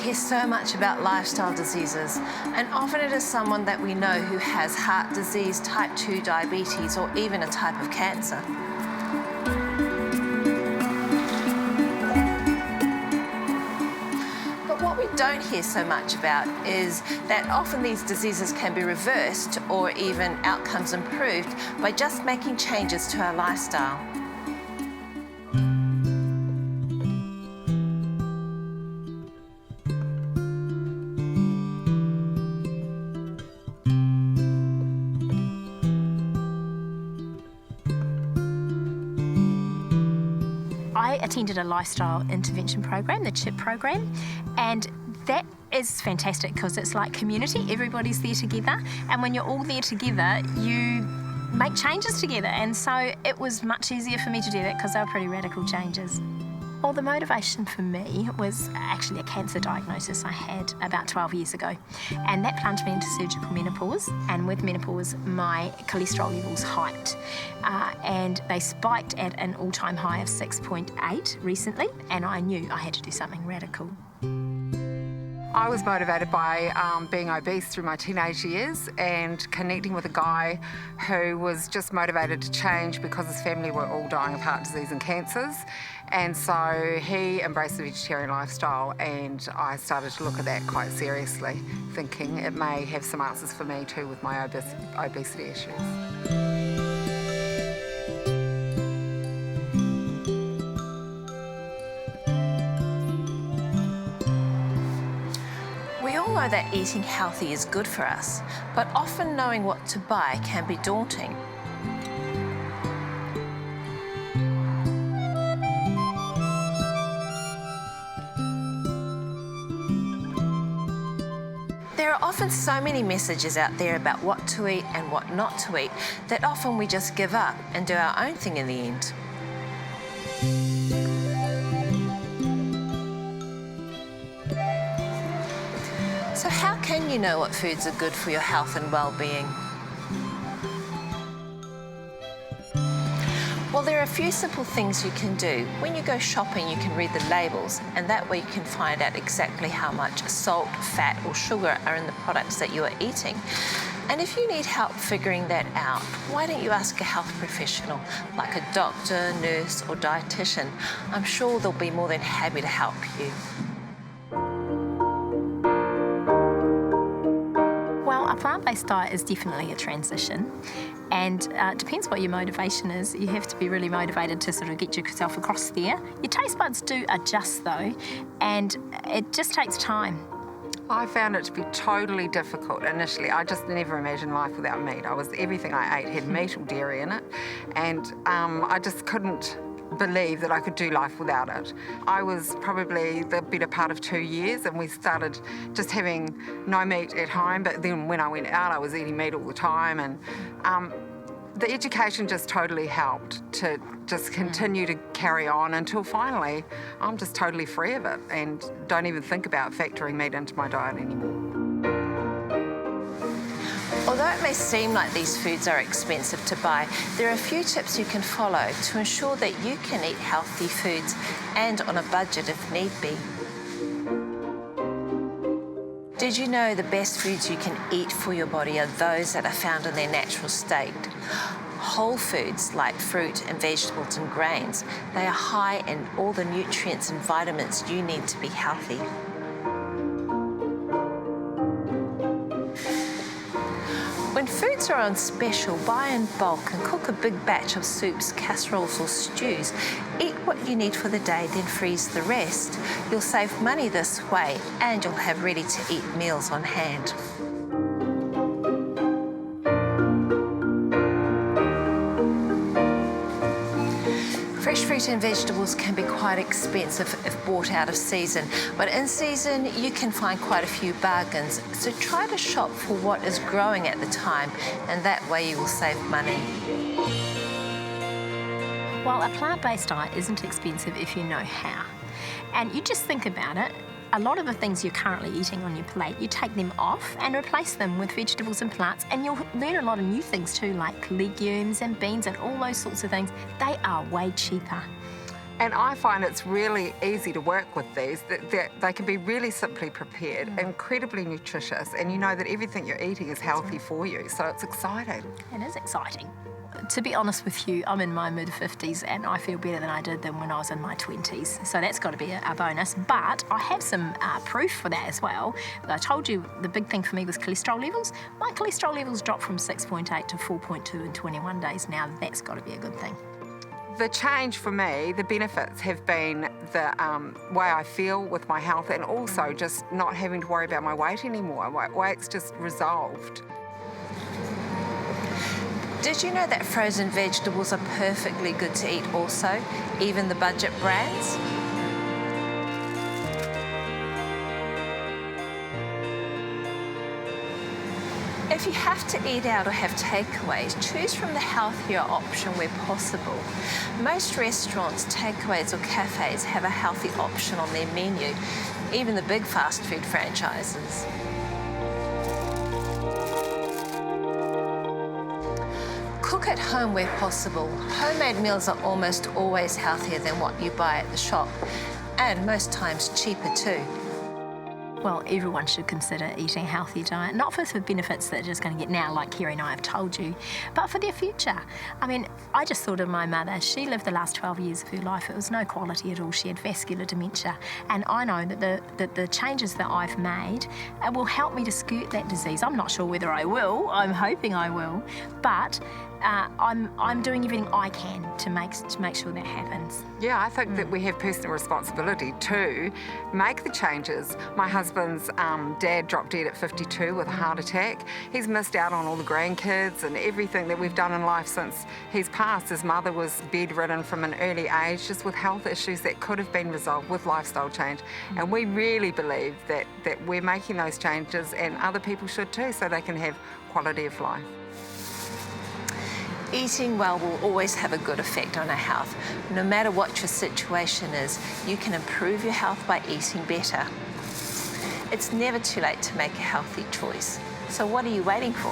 hear so much about lifestyle diseases, and often it is someone that we know who has heart disease, type 2 diabetes, or even a type of cancer. But what we don't hear so much about is that often these diseases can be reversed or even outcomes improved by just making changes to our lifestyle. I attended a lifestyle intervention program, the CHIP program, and that is fantastic because it's like community. Everybody's there together, and when you're all there together, you make changes together. And so it was much easier for me to do that because they were pretty radical changes. Well, the motivation for me was actually a cancer diagnosis I had about 12 years ago. And that plunged me into surgical menopause. And with menopause, my cholesterol levels hiked. And they spiked at an all-time high of 6.8 recently. And I knew I had to do something radical. I was motivated by being obese through my teenage years and connecting with a guy who was just motivated to change because his family were all dying of heart disease and cancers. And so he embraced the vegetarian lifestyle, and I started to look at that quite seriously, thinking it may have some answers for me too with my obesity issues. We all know that eating healthy is good for us, but often knowing what to buy can be daunting. There are often so many messages out there about what to eat and what not to eat that often we just give up and do our own thing in the end. So how can you know what foods are good for your health and well-being? Well, there are a few simple things you can do. When you go shopping, you can read the labels, and that way you can find out exactly how much salt, fat, or sugar are in the products that you are eating. And if you need help figuring that out, why don't you ask a health professional, like a doctor, nurse, or dietitian? I'm sure they'll be more than happy to help you. Well, a plant-based diet is definitely a transition. And it depends what your motivation is. You have to be really motivated to sort of get yourself across there. Your taste buds do adjust though, and it just takes time. I found it to be totally difficult initially. I just never imagined life without meat. Everything I ate had meat or dairy in it, and I just couldn't believe that I could do life without it. I was probably the better part of 2 years, and we started just having no meat at home, but then when I went out I was eating meat all the time, and the education just totally helped to just continue to carry on until finally I'm just totally free of it and don't even think about factoring meat into my diet anymore. Although it may seem like these foods are expensive to buy, there are a few tips you can follow to ensure that you can eat healthy foods and on a budget if need be. Did you know the best foods you can eat for your body are those that are found in their natural state? Whole foods like fruit and vegetables and grains, they are high in all the nutrients and vitamins you need to be healthy. When foods are on special, buy in bulk and cook a big batch of soups, casseroles or stews. Eat what you need for the day, then freeze the rest. You'll save money this way and you'll have ready-to-eat meals on hand. Fresh fruit and vegetables can be quite expensive if bought out of season, but in season you can find quite a few bargains. So try to shop for what is growing at the time, and that way you will save money. Well, a plant-based diet isn't expensive if you know how. And you just think about it. A lot of the things you're currently eating on your plate, you take them off and replace them with vegetables and plants, and you'll learn a lot of new things too, like legumes and beans and all those sorts of things. They are way cheaper. And I find it's really easy to work with these, that they can be really simply prepared, incredibly nutritious, and you know that everything you're eating is healthy for you, so it's exciting. It is exciting. To be honest with you, I'm in my mid-50s and I feel better than I did than when I was in my 20s. So that's got to be a bonus. But I have some proof for that as well. I told you the big thing for me was cholesterol levels. My cholesterol levels dropped from 6.8 to 4.2 in 21 days. Now that's got to be a good thing. The change for me, the benefits have been the way I feel with my health, and also just not having to worry about my weight anymore. My weight's just resolved. Did you know that frozen vegetables are perfectly good to eat also, even the budget brands? If you have to eat out or have takeaways, choose from the healthier option where possible. Most restaurants, takeaways or cafes have a healthy option on their menu, even the big fast food franchises. Cook at home where possible. Homemade meals are almost always healthier than what you buy at the shop, and most times cheaper too. Well, everyone should consider eating a healthy diet, not for the benefits that they're just going to get now, like Kerry and I have told you, but for their future. I mean, I just thought of my mother. She lived the last 12 years of her life. It was no quality at all. She had vascular dementia. And I know that the changes that I've made will help me to skirt that disease. I'm not sure whether I will. I'm hoping I will. But I'm doing everything I can to make sure that happens. Yeah, I think that we have personal responsibility to make the changes. My husband's dad dropped dead at 52 with a heart attack. He's missed out on all the grandkids and everything that we've done in life since he's passed. His mother was bedridden from an early age, just with health issues that could have been resolved with lifestyle change. And we really believe that we're making those changes, and other people should too, so they can have quality of life. Eating well will always have a good effect on our health. No matter what your situation is, you can improve your health by eating better. It's never too late to make a healthy choice. So what are you waiting for?